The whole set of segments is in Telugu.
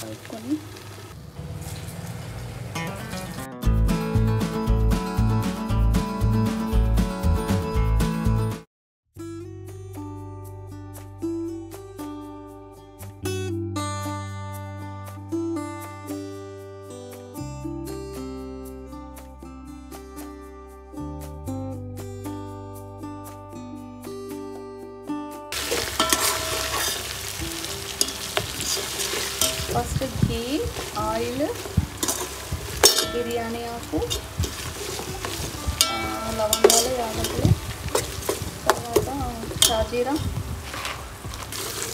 కలుపుకొని ఫస్ట్ ఘీ, ఆయిల్, బిర్యానీ ఆకు, లవంగాలు, యాలకులు, తర్వాత షాజీరా,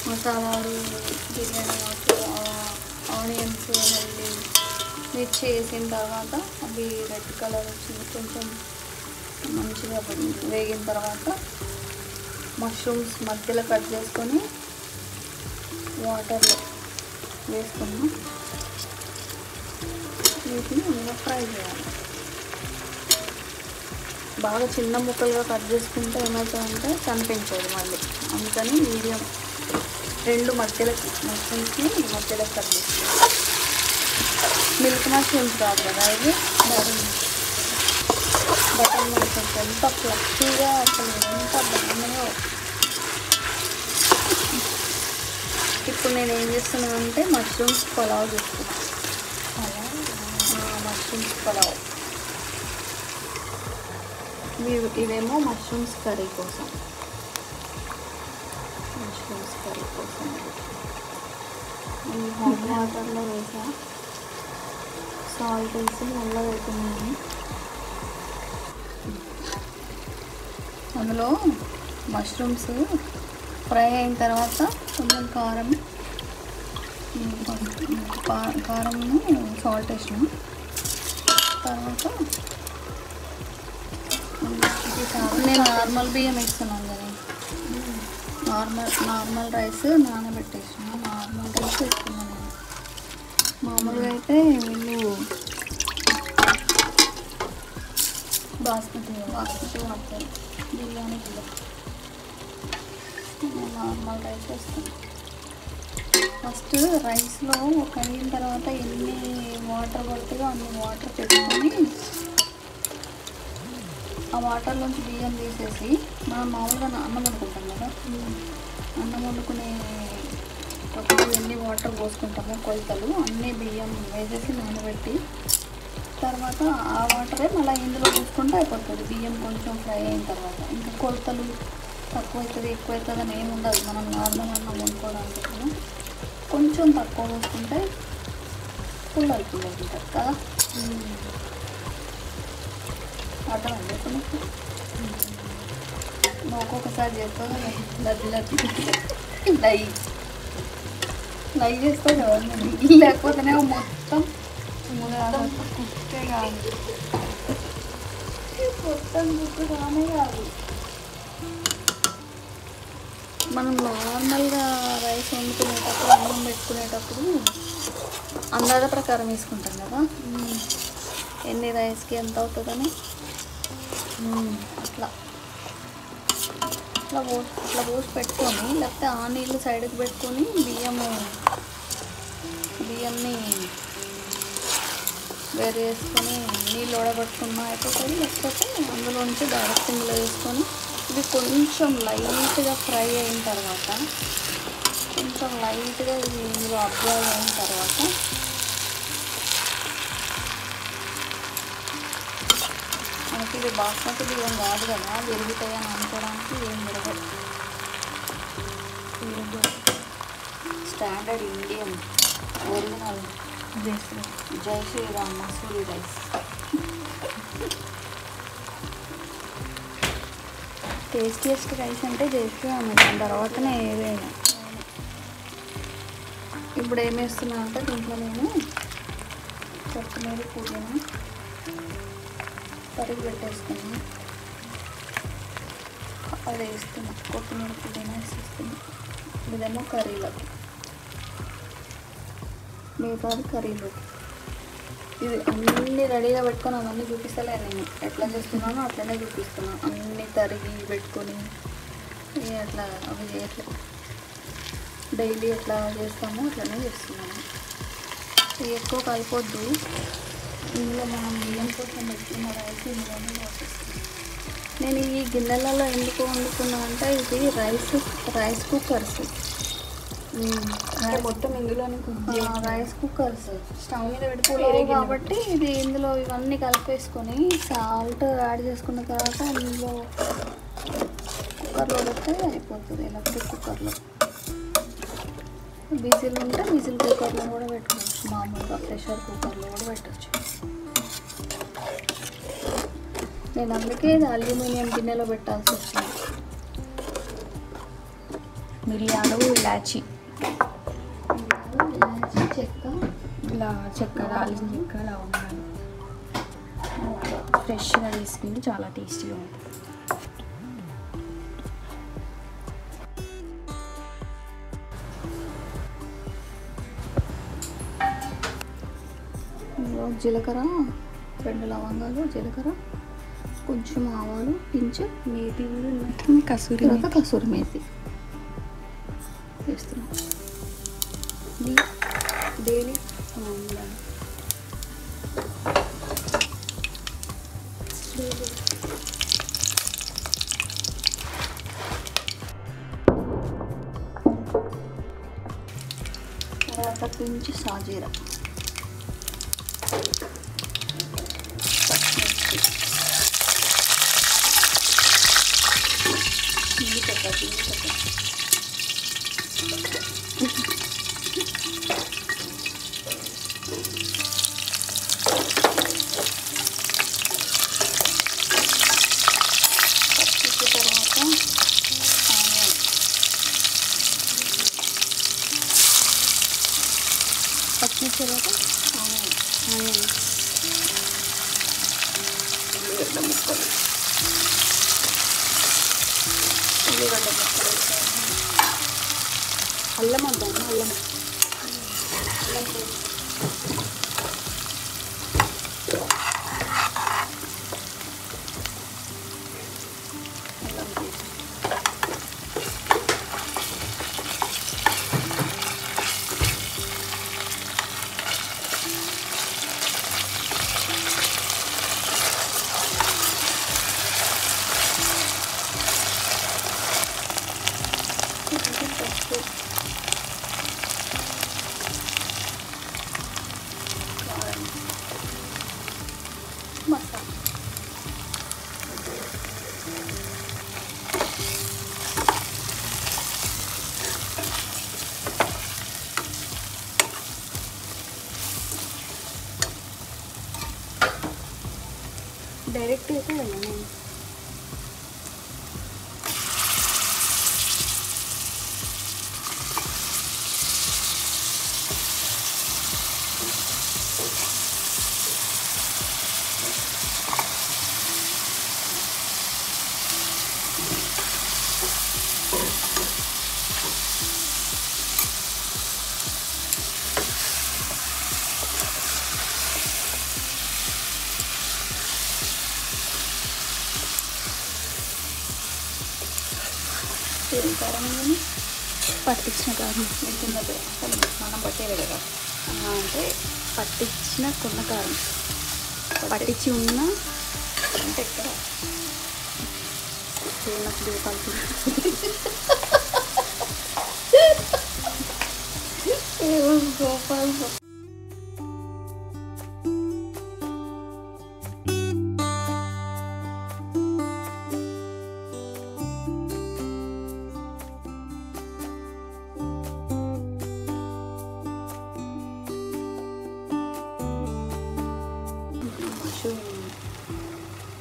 మసాలాలు, బిర్యానీ ఆకు, ఆనియన్స్, మళ్ళీ మిర్చి వేసిన తర్వాత అవి రెడ్ కలర్ వచ్చింది కొంచెం మంచిగా వేగిన తర్వాత మష్రూమ్స్ మధ్యలో కట్ చేసుకొని వాటర్లో వేసుకున్నాం. వీటిని ఇంకా ఫ్రై చేయాలి. బాగా చిన్న ముక్కలుగా కట్ చేసుకుంటే ఏమవుతుందంటే కనిపించదు మళ్ళీ, అందుకని మీడియం రెండు మధ్యలోకి మష్రూమ్స్ని మధ్యలో కట్ చేసుకోవాలి. మిల్క్ మష్రూమ్స్ కాదు కదా ఇది, బటన్ మష్రూమ్స్ ఎంత ఫ్లఫీగా అసలు ఎంత బాగున్నాయో. ఇప్పుడు నేను ఏం చేస్తున్నాను అంటే మష్రూమ్స్ పులావ్ చేస్తున్నాను. మష్రూమ్స్ పులావ్, ఇవేమో మష్రూమ్స్ కర్రీ కోసం. హాట్ వాటర్లో వేసా, సాల్ట్ వేసి నల్లగా అవుతున్నాయి. అందులో మష్రూమ్స్ ఫ్రై అయిన తర్వాత కొంచెం కారము సాల్ట్ వేసిన తర్వాత నేను నార్మల్ బియ్యం వేస్తున్నాను కదా, నార్మల్ రైస్ నానబెట్టేసిన నార్మల్ రైస్ వేస్తున్నాను. మామూలుగా అయితే వీళ్ళు బాస్మతి వాడతారు బిర్యానీకి. నార్మల్ రైస్ వేస్తాను. ఫస్ట్ రైస్లో కడిగిన తర్వాత ఎన్ని వాటర్ పడుతుందో అన్ని వాటర్ పెట్టుకొని ఆ వాటర్లోంచి బియ్యం తీసేసి మనం మామూలుగా అన్నం వండుకుంటాం కదా, అన్నం వండుకునేటప్పుడు ఎన్ని వాటర్ పోసుకుంటామో కొలతలు అన్నీ బియ్యం వేసేసి నానబెట్టి తర్వాత ఆ వాటరే మళ్ళీ ఇందులో పోసుకుంటే అయిపోతుంది. బియ్యం కొంచెం ఫ్రై అయిన తర్వాత ఇంకా కొలతలు తక్కువ అవుతుంది ఎక్కువ అవుతుంది అని ఏమి ఉండదు. మనం నార్మల్ అన్నం వండుకోవడానికి కొంచెం తక్కువ పోసుకుంటే పుల్లలు ఉంటుంది కదా. అర్థమైంది ఇప్పుడు నువ్వు ఒక్కొక్కసారి చేస్తావు కదా, లై చేస్తావు కదా, లేకపోతేనే మొత్తం కుక్కే కాదు, మొత్తం కుక్కు కానే కాదు. మనం నార్మల్గా రైస్ వండుకునేటప్పుడు అన్నం పెట్టుకునేటప్పుడు అందాజ ప్రకారం వేసుకుంటాం కదా, ఎన్ని రైస్కి ఎంత అవుతుందని అట్లా పోసి పెట్టుకొని, లేకపోతే ఆ నీళ్ళు సైడ్కి పెట్టుకొని బియ్యంని వేరే వేసుకొని నీళ్ళు వడగట్టుకున్నా అయిపోతుంది. లేకపోతే అందులోంచి డైరెక్ట్ ఇందులో వేసుకొని ఇది కొంచెం లైట్గా ఫ్రై అయిన తర్వాత కొంచెం లైట్గా ఇది ఇందులో అబ్జర్వ్ అయిన తర్వాత మనకి ఇది బాస్మతి బియ్యం కాదు కదా, విరుగుతాయని అనుకోవడానికి ఏం జరగదు. Standard Indian original Jai Shriram Masoori rice. Tastiest rice అంటే జై శ్రీరామ్, దాని తర్వాతనే ఏదైనా. ఇప్పుడు ఏం వేస్తున్నా అంటే దీంట్లో నేను కొత్తిమీర పుదీనా తరిగి పెట్టేసుకున్నాను, అది వేస్తున్నా. కొత్తిమీర పుదీనా వేసేస్తున్నా. ఇదేమో కర్రీలకు, మిగతాది కర్రీలోకి. ఇది అన్నీ రెడీగా పెట్టుకొని అవన్నీ చూపిస్తలే నేను, ఎట్లా చేస్తున్నానో అట్లనే చూపిస్తున్నాను. అన్నీ తరిగి పెట్టుకొని అట్లా అవి చేయట్లేదు, డైలీ ఎట్లా చేస్తామో అట్లనే చేస్తున్నాను. ఎక్కువ కలిపొద్దు. ఇందులో మనం బియ్యం కోసం పెట్టుకున్న రైస్ ఇందులోనే పోసేస్తాం. నేను ఈ గిన్నెలలో ఎందుకు వండుకున్నా అంటే ఇది రైస్ కుక్కర్స్, మొత్తం ఇందులోనే రైస్ కుక్కర్స్ స్టవ్ మీద పెట్టుకోలేదు కాబట్టి ఇది ఇందులో ఇవన్నీ కలిపేసుకొని సాల్ట్ యాడ్ చేసుకున్న తర్వాత ఇందులో కుక్కర్లో పెడితే అయిపోతుంది. ఎలక్ట్రిక్ కుక్కర్లో విజిల్ ఉంటే విజిల్ కుక్కర్లో కూడా పెట్టుకోవచ్చు, మామూలుగా ప్రెషర్ కుక్కర్లో కూడా పెట్టచ్చు. నేను అందుకే ఇది అల్యూమినియం గిన్నెలో పెట్టాల్సి వచ్చింది. మిరియాలు, ఇలాచి, చెక్క, దాల్చిన చెక్క, లవంగాలు ఫ్రెష్గా తీసుకుంటే చాలా టేస్టీగా ఉంటుంది. జీలకర్ర, 2 లవంగాలు, జీలకర్ర, కొంచెం ఆవాలు, పించు మేతి కూడా ఉన్నాయి, కసూరి మేతి వేస్తున్నాం. డైలీ తర్వాత పించి సాజీరా, పచ్చిమిర్చి తర్వాత ఉల్లిగడ్డ ముక్కలు, అల్లం వద్దాము, అల్లం మసాలా. డైరెక్ట్ అయితే నేను కారం పట్టించిన కారం చిన్నది మనం పట్టేది కదా, అంటే పట్టించిన కొన్న కారం, పట్టించి ఉన్న అంటే ఎక్కడ నాకు కలిపి గోపాల్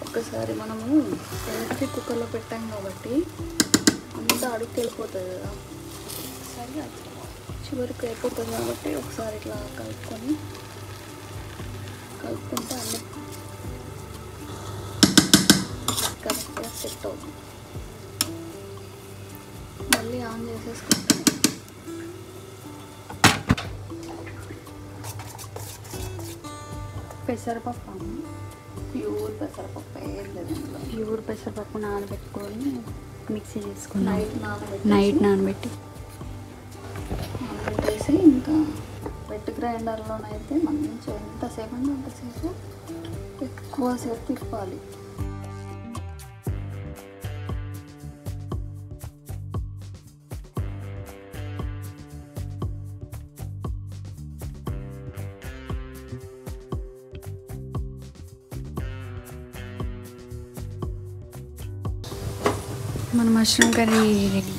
ఒకసారి మనము ఎలక్ట్రిక్ కుక్కర్లో పెట్టాం కాబట్టి అంతా అడుగు వెళ్ళిపోతుంది కదా, సరే చివరికి అయిపోతుంది కాబట్టి ఒకసారి ఇట్లా కలుపుకుంటే అన్నీ కరెక్ట్గా సెట్ అవుతుంది. మళ్ళీ ఆన్ చేసేసుకుంటాం. పెసరపప్పు, ప్యూర్ పెసరపప్పు ఏం లేదు, ప్యూర్ పెసరపప్పు నానబెట్టుకొని మిక్సీ చేసుకుని నైట్ నానబెట్టి నానబెట్టి నానబెట్టేసి ఇంకా వెట్ గ్రైండర్లోనైతే మంచిగా ఎంతసేపు అంటే అంతసేపు ఎక్కువసేపు తిప్పాలి. మన mushroom curry ready.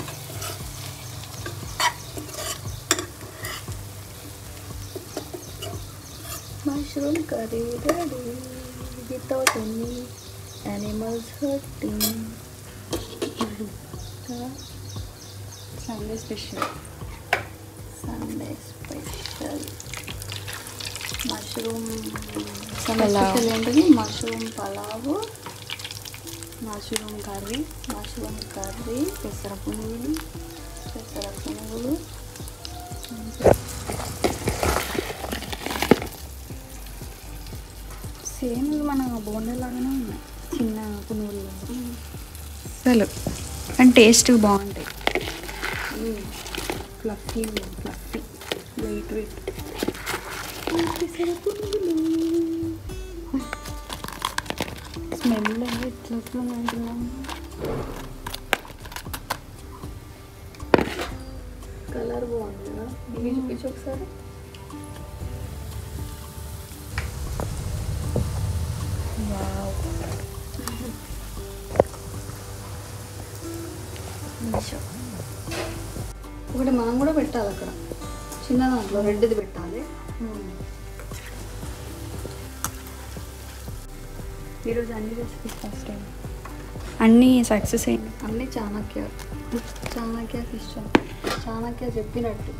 Mushroom curry ready without any animals hurting. Sunday special. Sunday special mushroom pulao. Special ఏంటిది? Mushroom pulao, mushroom curry, mushroom curry, పెసర పునుగులు. పెసర పునుగులు. సేమ్ మన బోండాలాగానే ఉన్నాయి, చిన్న పునుగులు అసలు. కానీ టేస్ట్ బాగుంటాయి. Fluffy fluffy, wait wait. Smell ఎట్లా వస్తుంది అంటున్నాను. కలర్ బాగుంది కదా, ఇది చూపించు ఒకసారి. ఒకటి మనం కూడా పెట్టాలి అక్కడ, చిన్న దాంట్లో రెడ్ది పెట్టాలి. ఈరోజు అన్ని రెసిపీస్ ఫస్ట్ టైం, అన్నీ సక్సెస్ అయింది. అన్నీ చాణక్య ఇష్టం, చాణక్య చెప్పినట్టు.